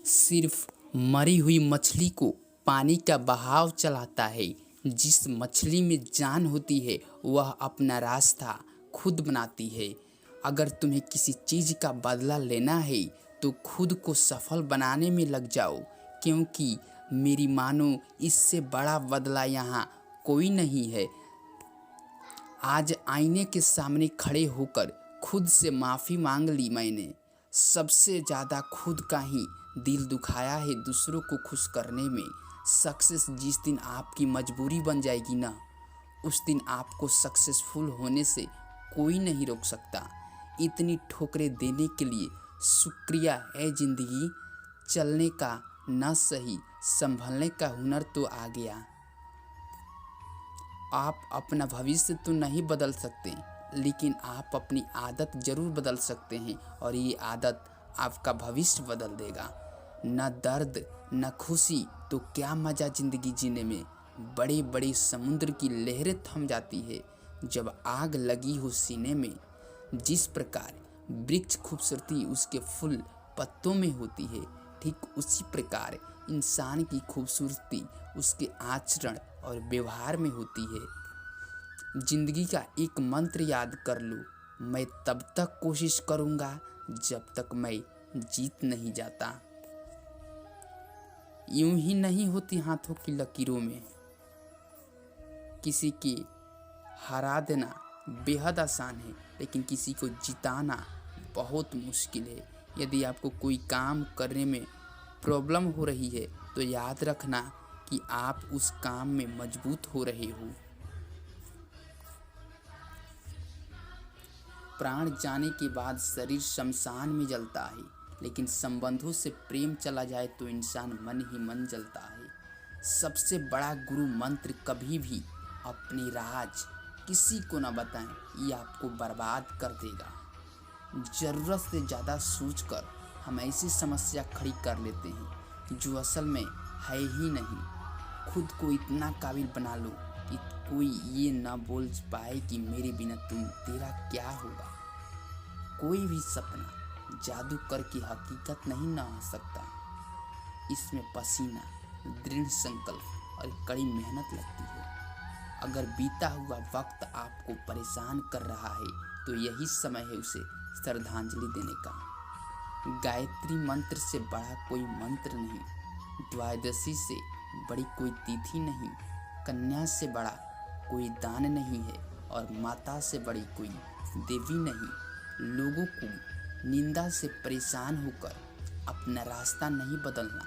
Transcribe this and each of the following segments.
सिर्फ मरी हुई मछली को पानी का बहाव चलाता है। जिस मछली में जान होती है वह अपना रास्ता खुद बनाती है। अगर तुम्हें किसी चीज़ का बदला लेना है तो खुद को सफल बनाने में लग जाओ, क्योंकि मेरी मानो इससे बड़ा बदला यहाँ कोई नहीं है। आज आईने के सामने खड़े होकर खुद से माफ़ी मांग ली मैंने। सबसे ज़्यादा खुद का ही दिल दुखाया है दूसरों को खुश करने में। सक्सेस जिस दिन आपकी मजबूरी बन जाएगी ना, उस दिन आपको सक्सेसफुल होने से कोई नहीं रोक सकता। इतनी ठोकरें देने के लिए शुक्रिया है ज़िंदगी। चलने का न सही, संभलने का हुनर तो आ गया। आप अपना भविष्य तो नहीं बदल सकते, लेकिन आप अपनी आदत ज़रूर बदल सकते हैं, और ये आदत आपका भविष्य बदल देगा। न दर्द न खुशी तो क्या मज़ा ज़िंदगी जीने में। बड़े बड़े समुद्र की लहरें थम जाती है जब आग लगी हो सीने में। जिस प्रकार वृक्ष खूबसूरती उसके फूल पत्तों में होती है, ठीक उसी प्रकार इंसान की खूबसूरती उसके आचरण और व्यवहार में होती है। जिंदगी का एक मंत्र याद कर लो, मैं तब तक कोशिश करूँगा जब तक मैं जीत नहीं जाता। यूं ही नहीं होती हाथों की लकीरों में। किसी की हरा देना बेहद आसान है, लेकिन किसी को जिताना बहुत मुश्किल है। यदि आपको कोई काम करने में प्रॉब्लम हो रही है तो याद रखना कि आप उस काम में मजबूत हो रहे हो। प्राण जाने के बाद शरीर शमशान में जलता है, लेकिन संबंधों से प्रेम चला जाए तो इंसान मन ही मन जलता है। सबसे बड़ा गुरु मंत्र कभी भी अपनी राज किसी को न बताएं, ये आपको बर्बाद कर देगा। ज़रूरत से ज़्यादा सोचकर हम ऐसी समस्या खड़ी कर लेते हैं जो असल में है ही नहीं। खुद को इतना काबिल बना लो कि कोई ये ना बोल पाए कि मेरे बिना तेरा क्या होगा। कोई भी सपना जादू करके हकीकत नहीं ना हो सकता। इसमें पसीना, दृढ़ संकल्प और कड़ी मेहनत लगती है। अगर बीता हुआ वक्त आपको परेशान कर रहा है तो यही समय है उसे श्रद्धांजलि देने का। गायत्री मंत्र से बड़ा कोई मंत्र नहीं, द्वादशी से बड़ी कोई तिथि नहीं, कन्या से बड़ा कोई दान नहीं है, और माता से बड़ी कोई देवी नहीं। लोगों को निंदा से परेशान होकर अपना रास्ता नहीं बदलना,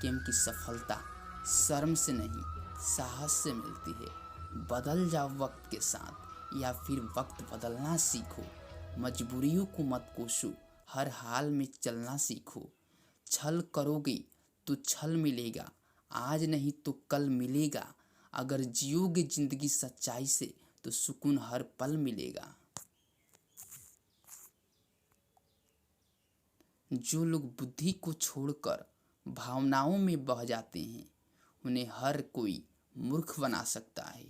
क्योंकि सफलता शर्म से नहीं साहस से मिलती है। बदल जाओ वक्त के साथ, या फिर वक्त बदलना सीखो। मजबूरियों को मत कोसो, हर हाल में चलना सीखो। छल करोगे तो छल मिलेगा, आज नहीं तो कल मिलेगा। अगर जियोगे जिंदगी सच्चाई से तो सुकून हर पल मिलेगा। जो लोग बुद्धि को छोड़कर भावनाओं में बह जाते हैं, उन्हें हर कोई मूर्ख बना सकता है।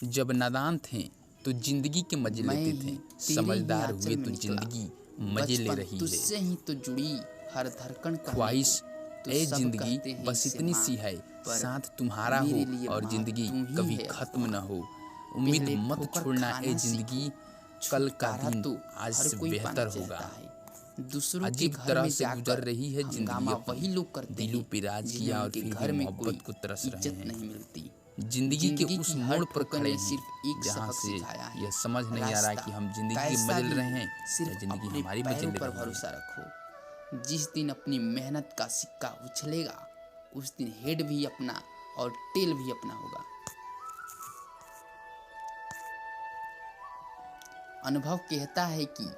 जब नादान थे तो जिंदगी के मजे लेते थे, समझदार हुए तो जिंदगी मजे ले रही है। तुझसे ही तो जुड़ी हर धड़कन ख्वाहिश ए जिंदगी बस इतनी सी है, साथ तुम्हारा हो और जिंदगी कभी खत्म न हो। उम्मीद मत छोड़ना ए जिंदगी, कल का दिन आज से बेहतर होगा। अजीब तरह से गुजर रही है जिंदगी, वही लोग करते दिलों पे राज किया और फिर घर में मोहब्बत को तरस रहे हैं। नहीं मिलती जिंदगी के उस मोड़ पर खड़े हैं जहाँ से यह समझ नहीं आ रहा कि हम जिंदगी के मजे ले रहे हैं या जिंदगी हमारी मजे ले रही है। भरोसा रखो, जिस दिन अपनी मेहनत का सिक्का उछलेगा उस दिन हेड भी अपना और टेल भी अपना होगा। अनुभव कहता है कि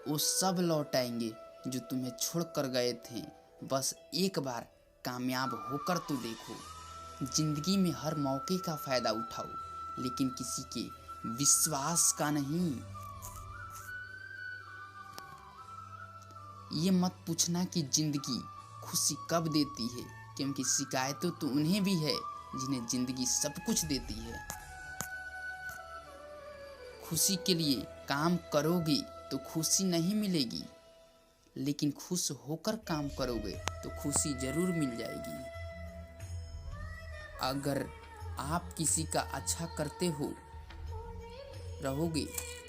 वो सब लौट आएंगे जो तुम्हें छोड़ कर गए थे, बस एक बार कामयाब होकर तो देखो। जिंदगी में हर मौके का फ़ायदा उठाओ, लेकिन किसी के विश्वास का नहीं। ये मत पूछना कि जिंदगी खुशी कब देती है, क्योंकि शिकायतें तो उन्हें भी है जिन्हें जिंदगी सब कुछ देती है। खुशी के लिए काम करोगे तो खुशी नहीं मिलेगी, लेकिन खुश होकर काम करोगे तो खुशी जरूर मिल जाएगी। अगर आप किसी का अच्छा करते हो रहोगे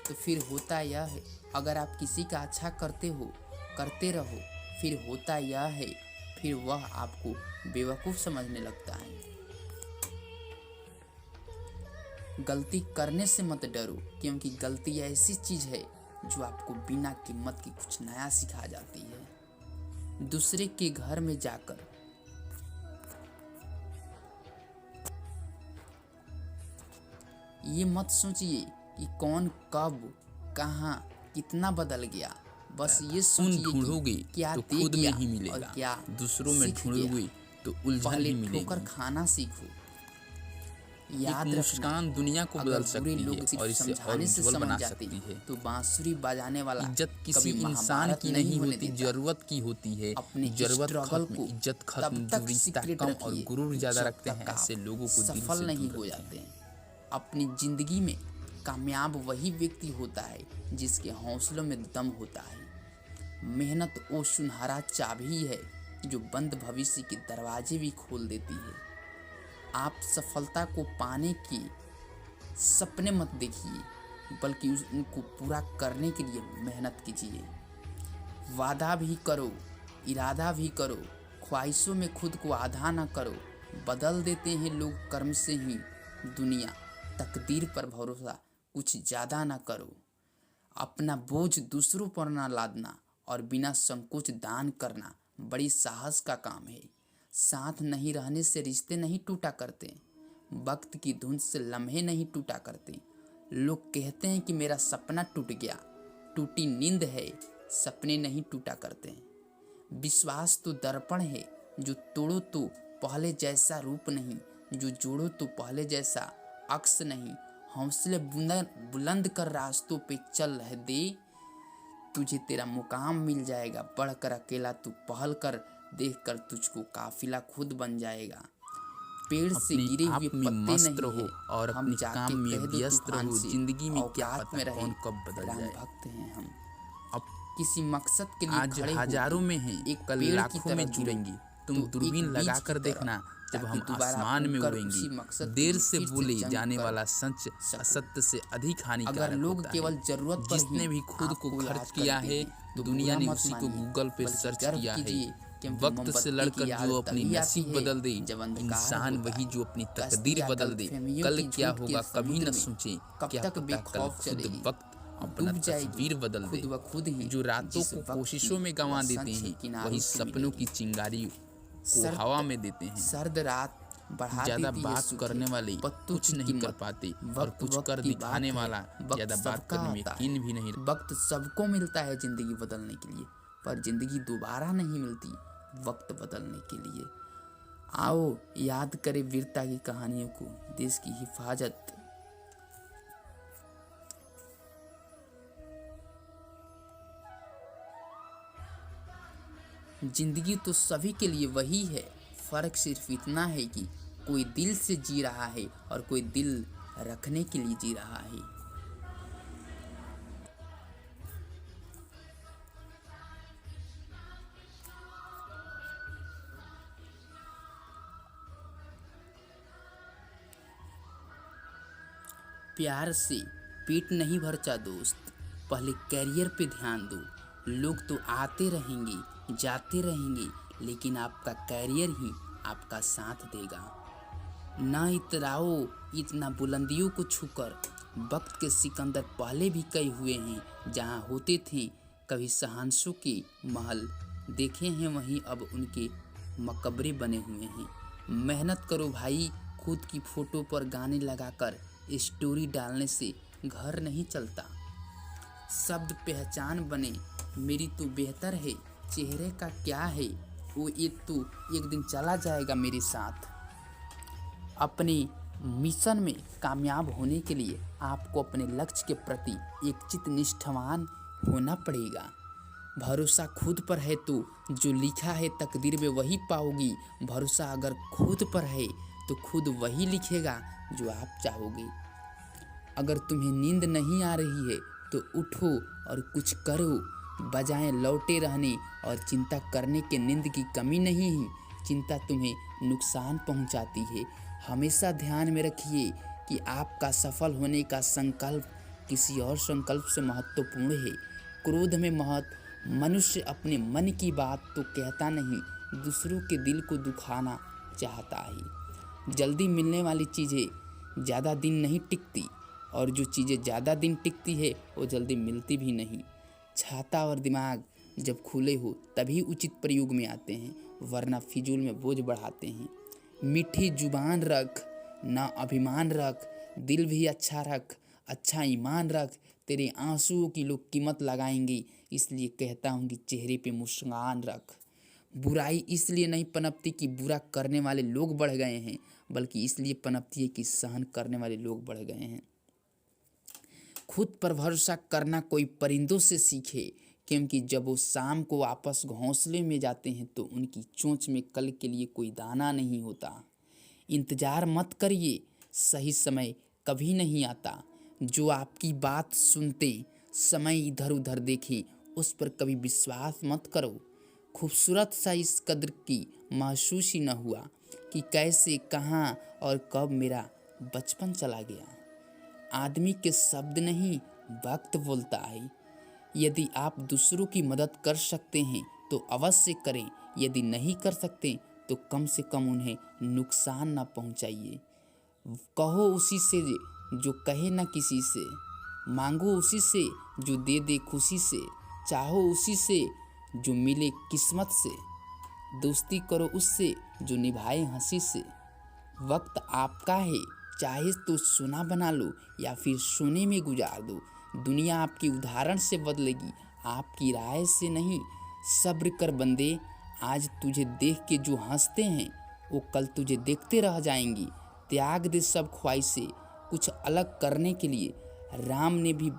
तो फिर होता यह है, अगर आप किसी का अच्छा करते रहो फिर होता यह है, फिर वह आपको बेवकूफ़ समझने लगता है। गलती करने से मत डरो, क्योंकि गलती ऐसी चीज़ है जो आपको बिना कीमत के कुछ नया सिखा जाती है। दूसरे के घर में जाकर ये मत सोचिए कि कौन कब कहाँ कितना बदल गया, बस ये सोचिए ढूंढोगे कि क्या तो दे खुद में गया ही और मिलेगा, क्या दूसरों में सीख गया। ढूंढोगे तो उलझन पहले ही ठोकर मिलेगी। खाना सीखो। एक याद रखना, मुस्कान दुनिया को अगर बदल बुरे सकती लोग है सिर्फ और इसे और समझाने से उज्जवल समझ बना जाते सकती है। तो बांसुरी बजाने वाला इज्जत किसी कभी इंसान महाभारत की नहीं होने होती, देता। जरूरत की होती है। अपने जरूरत स्ट्रगल खत्म, को इज्जत तब खत्म, तक जो रिश्ता सीक्रेट कम और रखिए गुरूर ज्यादा जब रखते हैं, तक ऐसे आप लोगों को दिल सफल से नहीं दूर हो रखें। जाते हैं। अपनी जिंदगी में कामयाब वही व्यक्ति होता है जिसके हौसलों में दम होता है। मेहनत वो सुनहरा चाबी है जो बंद भविष्य के दरवाजे भी खोल देती है। आप सफलता को पाने के सपने मत देखिए, बल्कि उनको पूरा करने के लिए मेहनत कीजिए। वादा भी करो, इरादा भी करो, ख्वाहिशों में खुद को आधा ना करो। बदल देते हैं लोग कर्म से ही दुनिया, तकदीर पर भरोसा कुछ ज़्यादा ना करो। अपना बोझ दूसरों पर ना लादना और बिना संकोच दान करना बड़ी साहस का काम है। साथ नहीं रहने से रिश्ते नहीं टूटा करते, वक्त की धुंध से लम्हे नहीं टूटा करते। लोग कहते हैं कि मेरा सपना टूट गया, टूटी नींद है, सपने नहीं टूटा करते। विश्वास तो दर्पण है, जो तोड़ो तो पहले जैसा रूप नहीं, जो जोड़ो तो पहले जैसा अक्स नहीं। हौसले बुलंद कर रास्तों पे चल रह दे, तुझे तेरा मुकाम मिल जाएगा। बढ़कर अकेला तू पहल कर, देख कर तुझको काफिला खुद बन जाएगा। पेड़ से गिरे हुए पत्ते नहीं है, और हम अपने जाके काम में कह दो व्यस्त तूफान रहो। से, जिंदगी में क्या औकात पता में रहे कौन कब बदल राम जाए। भक्त हैं हम। अब किसी मकसद के लिए आज खड़े हजारों होके में हैं, एक कल पेड़ की लाखों में तरह जुड़ेंगे। जुड़ो, तुम तो दूरबीन एक बीज लगा की कर तरह, देखना, जब ताकि हम दोबारा आसमान में उगकर उड़ेंगे। उसी मकसद के देर लिए से फिर बोले जंग जाने कर वाला सच सको। असत्य से अधिक अगर हानिकारक लोग होता केवल है। जरूरत पर जिसने ही भी खुद को आपको खर्च याद किया करते है, हैं तो दुनिया बुरा ने मत उसी को मानिए, गूगल पे बल्कि सर्च गर्व किया है। कीजिए, क्योंकि वक्त से मोमबत्ती लड़कर की याद जो अपनी तभी आती नसीब है बदल दे, जब अंधकार इंसान होता वही है। जो अपनी तकदीर कश्तियाँ बदल दे। गलतफहमियों कल की क्या झूठ के होगा कभी समुद्र न में सोचे, कब क्या तक पता कल बेखौफ खुद चलेगी, वक्त अपना डूब जाएगी तस्वीर बदल दे। खुद व खुद ही। जो रातों जिस को वक्त कोशिशों में की गंवा वह देते सच हैं, किनारों वही से सपनों की मिलेगी। चिंगारी को सर्द हवा में देते हैं। सर्द रात बढ़ा ज्यादा देती है बात सूखे करने वाले पत्तों कुछ की नहीं कर कीमत। पाते, और वक्त कुछ वक्त कर की दिखाने बात है, वाला वक्त ज्यादा बात सबका करने में आता यकीन भी नहीं। वक्त सबको मिलता है जिंदगी बदलने के लिए, पर जिंदगी दोबारा नहीं मिलती वक्त बदलने के लिए। आओ याद करें वीरता की कहानियों को, देश की हिफाजत। जिंदगी तो सभी के लिए वही है, फर्क सिर्फ इतना है कि कोई दिल से जी रहा है और कोई दिल रखने के लिए जी रहा है। प्यार से पेट नहीं भरता दोस्त, पहले कैरियर पे ध्यान दो। लोग तो आते रहेंगे जाते रहेंगे, लेकिन आपका कैरियर ही आपका साथ देगा। ना इतराओ इतना बुलंदियों को छूकर, वक्त के सिकंदर पहले भी कई हुए हैं। जहाँ होते थे कभी शहांशों के महल, देखे हैं वहीं अब उनके मकबरे बने हुए हैं। मेहनत करो भाई, खुद की फ़ोटो पर गाने लगाकर स्टोरी डालने से घर नहीं चलता। शब्द पहचान बने, मेरी तो बेहतर है, चेहरे का क्या है, वो एक तो एक दिन चला जाएगा मेरे साथ। अपने मिशन में कामयाब होने के लिए आपको अपने लक्ष्य के प्रति एक चित निष्ठावान होना पड़ेगा। भरोसा खुद पर है तो जो लिखा है तकदीर में वही पाओगी। भरोसा अगर खुद पर है तो खुद वही लिखेगा जो आप चाहोगे। अगर तुम्हें नींद नहीं आ रही है तो उठो और कुछ करो, बजाय लौटे रहने और चिंता करने के नींद की कमी नहीं है, चिंता तुम्हें नुकसान पहुंचाती है। हमेशा ध्यान में रखिए कि आपका सफल होने का संकल्प किसी और संकल्प से महत्वपूर्ण है। क्रोध में मनुष्य अपने मन की बात तो कहता नहीं, दूसरों के दिल को दुखाना चाहता है। जल्दी मिलने वाली चीज़ें ज़्यादा दिन नहीं टिकती, और जो चीज़ें ज़्यादा दिन टिकती है वो जल्दी मिलती भी नहीं। छाता और दिमाग जब खुले हो तभी उचित प्रयोग में आते हैं, वरना फिजूल में बोझ बढ़ाते हैं। मीठी जुबान रख, ना अभिमान रख, दिल भी अच्छा रख, अच्छा ईमान रख, तेरे आंसुओं की लोग कीमत लगाएंगे, इसलिए कहता हूँ कि चेहरे पे मुस्कान रख। बुराई इसलिए नहीं पनपती कि बुरा करने वाले लोग बढ़ गए हैं, बल्कि इसलिए पनपती है कि सहन करने वाले लोग बढ़ गए हैं। खुद पर भरोसा करना कोई परिंदों से सीखे, क्योंकि जब वो शाम को वापस घोंसले में जाते हैं तो उनकी चोंच में कल के लिए कोई दाना नहीं होता। इंतज़ार मत करिए, सही समय कभी नहीं आता। जो आपकी बात सुनते समय इधर उधर देखे, उस पर कभी विश्वास मत करो। खूबसूरत सा इस कदर की महसूस ही न हुआ कि कैसे, कहाँ और कब मेरा बचपन चला गया। आदमी के शब्द नहीं, वक्त बोलता है। यदि आप दूसरों की मदद कर सकते हैं तो अवश्य करें, यदि नहीं कर सकते तो कम से कम उन्हें नुकसान ना पहुंचाइए। कहो उसी से जो कहे ना किसी से, मांगो उसी से जो दे दे खुशी से, चाहो उसी से जो मिले किस्मत से, दोस्ती करो उससे जो निभाए हंसी से। वक्त आपका है, चाहे तो सोना बना लो या फिर सोने में गुजार दो। दुनिया आपकी उदाहरण से बदलेगी, आपकी राय से नहीं। सब्र कर बंदे, आज तुझे देख के जो हंसते हैं वो कल तुझे देखते रह जाएंगी। त्याग दे सब ख्वाहिशें कुछ अलग करने के लिए। राम ने भी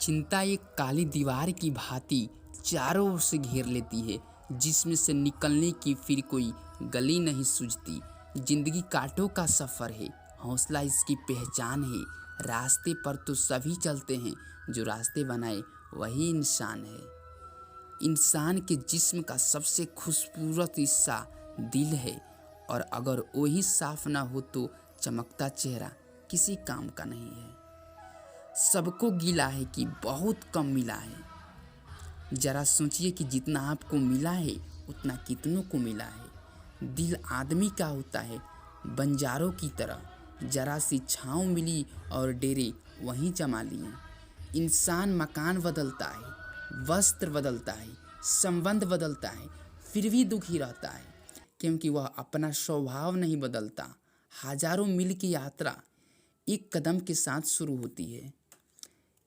चिंता एक काली दीवार की भांति चारों ओर से घेर लेती है, जिसमें से निकलने की फिर कोई गली नहीं सूझती। जिंदगी कांटों का सफ़र है, हौसला इसकी पहचान है। रास्ते पर तो सभी चलते हैं, जो रास्ते बनाए वही इंसान है। इंसान के जिस्म का सबसे खूबसूरत हिस्सा दिल है, और अगर वही साफ ना हो तो चमकता चेहरा किसी काम का नहीं है। सबको गिला है कि बहुत कम मिला है। जरा सोचिए कि जितना आपको मिला है उतना कितनों को मिला है। दिल आदमी का होता है बंजारों की तरह, जरा सी छाँव मिली और डेरे वहीं जमा लिए। इंसान मकान बदलता है, वस्त्र बदलता है, संबंध बदलता है, फिर भी दुखी रहता है, क्योंकि वह अपना स्वभाव नहीं बदलता। हजारों मील की यात्रा एक कदम के साथ शुरू होती है।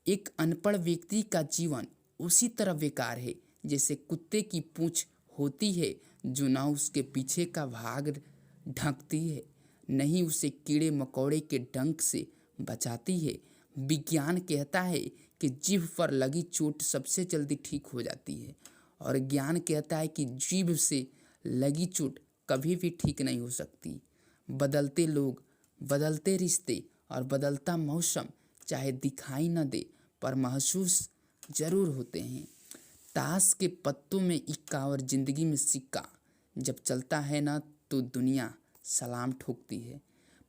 एक अनपढ़ व्यक्ति का जीवन उसी तरह बेकार है जैसे कुत्ते की पूंछ होती है, जो ना उसके पीछे का भाग ढकती है, नहीं उसे कीड़े मकोड़े के डंक से बचाती है। विज्ञान कहता है कि जीभ पर लगी चोट सबसे जल्दी ठीक हो जाती है, और ज्ञान कहता है कि जीभ से लगी चोट कभी भी ठीक नहीं हो सकती। बदलते लोग, बदलते रिश्ते और बदलता मौसम चाहे दिखाई न दे पर महसूस जरूर होते हैं। ताश के पत्तों में इक्का और जिंदगी में सिक्का जब चलता है ना तो दुनिया सलाम ठोकती है।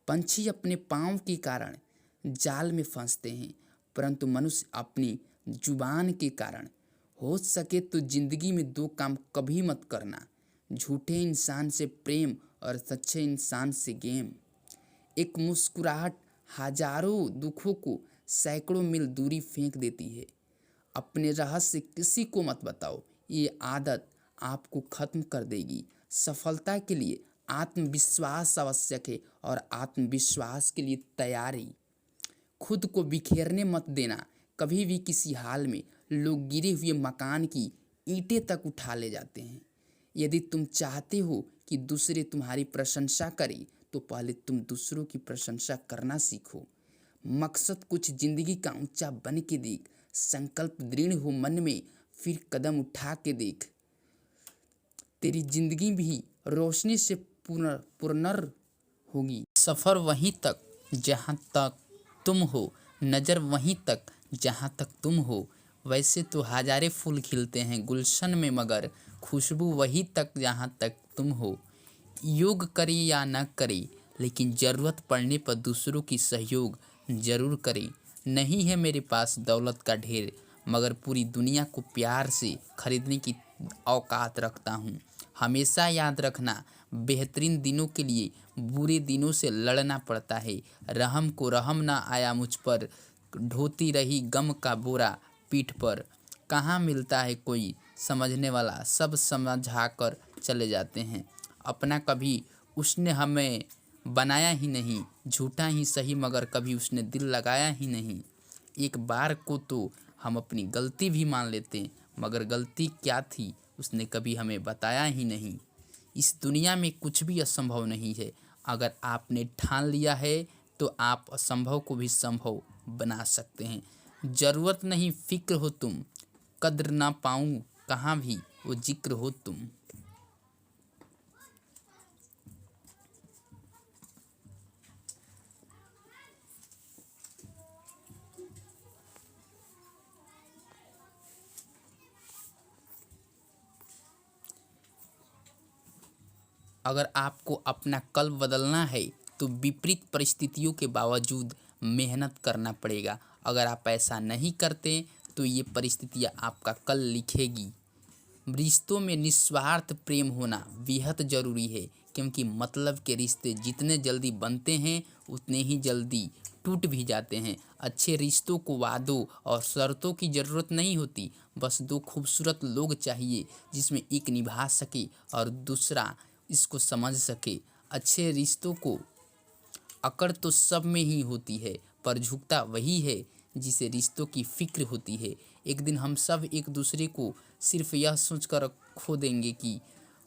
पंछी अपने पाँव के कारण जाल में फंसते हैं, परंतु मनुष्य अपनी जुबान के कारण। हो सके तो जिंदगी में दो काम कभी मत करना, झूठे इंसान से प्रेम और सच्चे इंसान से गेम। एक मुस्कुराहट हजारों दुखों को सैकड़ों मील दूरी फेंक देती है। अपने रहस्य किसी को मत बताओ, ये आदत आपको खत्म कर देगी। सफलता के लिए आत्मविश्वास आवश्यक है, और आत्मविश्वास के लिए तैयारी। खुद को बिखेरने मत देना कभी भी किसी हाल में। लोग गिरे हुए मकान की ईंटें तक उठा ले जाते हैं। यदि तुम चाहते हो कि दूसरे तुम्हारी प्रशंसा करें तो पहले तुम दूसरों की प्रशंसा करना सीखो। मकसद कुछ जिंदगी का ऊंचा बन के देख, संकल्प दृढ़ हो मन में, फिर कदम उठा के देख। तेरी जिंदगी भी रोशनी से पूर्ण होगी। सफ़र वहीं तक जहाँ तक तुम हो, नज़र वहीं तक जहाँ तक तुम हो। वैसे तो हजारे फूल खिलते हैं गुलशन में, मगर खुशबू वहीं तक जहाँ तक तुम हो। योग करे या न करे, लेकिन ज़रूरत पड़ने पर दूसरों की सहयोग ज़रूर करे। नहीं है मेरे पास दौलत का ढेर, मगर पूरी दुनिया को प्यार से खरीदने की औकात रखता हूँ। हमेशा याद रखना, बेहतरीन दिनों के लिए बुरे दिनों से लड़ना पड़ता है। रहम को रहम ना आया मुझ पर, ढोती रही गम का बोरा पीठ पर। कहाँ मिलता है कोई समझने वाला, सब समझा कर चले जाते हैं। अपना कभी उसने हमें बनाया ही नहीं, झूठा ही सही मगर कभी उसने दिल लगाया ही नहीं। एक बार को तो हम अपनी गलती भी मान लेते, मगर गलती क्या थी उसने कभी हमें बताया ही नहीं। इस दुनिया में कुछ भी असंभव नहीं है। अगर आपने ठान लिया है तो आप असंभव को भी संभव बना सकते हैं। ज़रूरत नहीं फिक्र हो तुम, कद्र ना पाऊँ कहाँ भी वो जिक्र हो तुम। अगर आपको अपना कल बदलना है तो विपरीत परिस्थितियों के बावजूद मेहनत करना पड़ेगा। अगर आप ऐसा नहीं करते तो ये परिस्थितियाँ आपका कल लिखेगी। रिश्तों में निस्वार्थ प्रेम होना बेहद ज़रूरी है, क्योंकि मतलब के रिश्ते जितने जल्दी बनते हैं उतने ही जल्दी टूट भी जाते हैं। अच्छे रिश्तों को वादों और शर्तों की ज़रूरत नहीं होती, बस दो खूबसूरत लोग चाहिए जिसमें एक निभा सके और दूसरा इसको समझ सके। अच्छे रिश्तों को अकड़ तो सब में ही होती है, पर झुकता वही है जिसे रिश्तों की फिक्र होती है। एक दिन हम सब एक दूसरे को सिर्फ यह सोचकर खो देंगे कि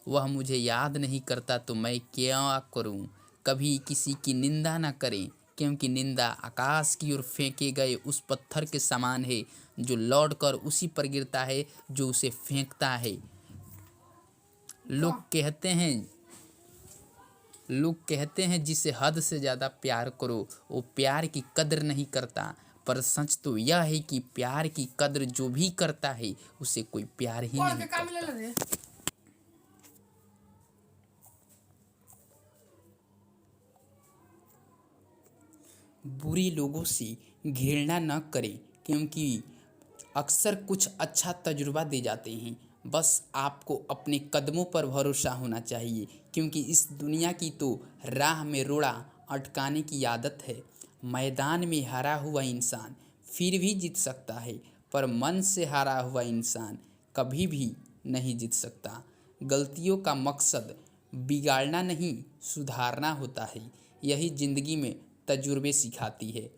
वह मुझे याद नहीं करता तो मैं क्या करूं। कभी किसी की निंदा ना करें, क्योंकि निंदा आकाश की ओर फेंके गए उस पत्थर के समान है जो लौटकर उसी पर गिरता है जो उसे फेंकता है। लोग कहते हैं लोग कहते हैं जिसे हद से ज़्यादा प्यार करो वो प्यार की कद्र नहीं करता, पर सच तो यह है कि प्यार की कद्र जो भी करता है उसे कोई प्यार ही नहीं करता। बुरे लोगों से घृणा न करें, क्योंकि अक्सर कुछ अच्छा तजुर्बा दे जाते हैं। बस आपको अपने कदमों पर भरोसा होना चाहिए, क्योंकि इस दुनिया की तो राह में रोड़ा अटकाने की आदत है। मैदान में हारा हुआ इंसान फिर भी जीत सकता है, पर मन से हारा हुआ इंसान कभी भी नहीं जीत सकता। गलतियों का मकसद बिगाड़ना नहीं, सुधारना होता है। यही ज़िंदगी में तजुर्बे सिखाती है।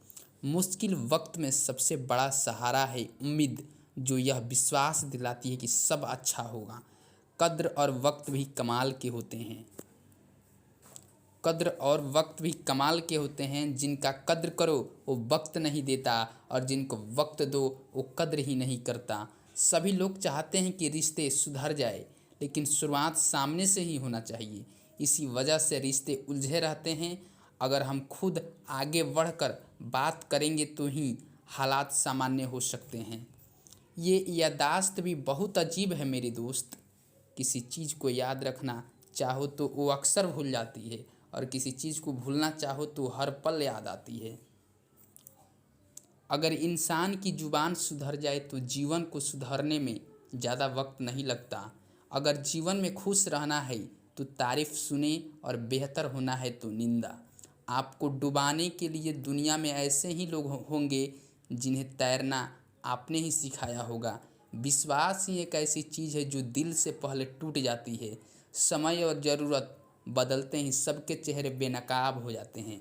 मुश्किल वक्त में सबसे बड़ा सहारा है उम्मीद, जो यह विश्वास दिलाती है कि सब अच्छा होगा। कद्र और वक्त भी कमाल के होते हैं। कद्र और वक्त भी कमाल के होते हैं। जिनका कद्र करो वो वक्त नहीं देता, और जिनको वक्त दो वो कद्र ही नहीं करता। सभी लोग चाहते हैं कि रिश्ते सुधर जाए, लेकिन शुरुआत सामने से ही होना चाहिए। इसी वजह से रिश्ते उलझे रहते हैं। अगर हम खुद आगे बढ़कर बात करेंगे तो ही हालात सामान्य हो सकते हैं। ये याददाश्त भी बहुत अजीब है मेरे दोस्त। किसी चीज़ को याद रखना चाहो तो वो अक्सर भूल जाती है, और किसी चीज़ को भूलना चाहो तो हर पल याद आती है। अगर इंसान की ज़ुबान सुधर जाए तो जीवन को सुधरने में ज़्यादा वक्त नहीं लगता। अगर जीवन में खुश रहना है तो तारीफ़ सुने, और बेहतर होना है तो निंदा। आपको डुबाने के लिए दुनिया में ऐसे ही लोग होंगे जिन्हें तैरना आपने ही सिखाया होगा। विश्वास ही एक ऐसी चीज़ है जो दिल से पहले टूट जाती है। समय और ज़रूरत बदलते ही सबके चेहरे बेनकाब हो जाते हैं।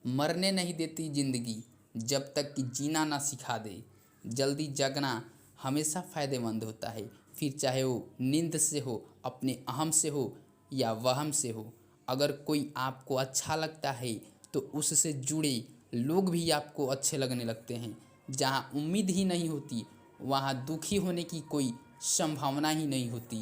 मरने नहीं देती ज़िंदगी जब तक कि जीना ना सिखा दे। जल्दी जगना हमेशा फ़ायदेमंद होता है, फिर चाहे वो नींद से हो, अपने अहम से हो या वहम से हो। अगर कोई आपको अच्छा लगता है तो उससे जुड़े लोग भी आपको अच्छे लगने लगते हैं। जहाँ उम्मीद ही नहीं होती वहाँ दुखी होने की कोई संभावना ही नहीं होती।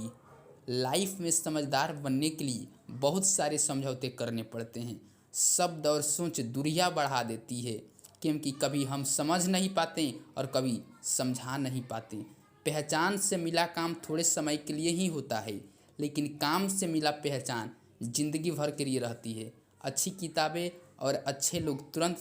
लाइफ में समझदार बनने के लिए बहुत सारे समझौते करने पड़ते हैं। शब्द और सोच दूरियां बढ़ा देती है, क्योंकि कभी हम समझ नहीं पाते और कभी समझा नहीं पाते। पहचान से मिला काम थोड़े समय के लिए ही होता है, लेकिन काम से मिला पहचान ज़िंदगी भर के लिए रहती है। अच्छी किताबें और अच्छे लोग तुरंत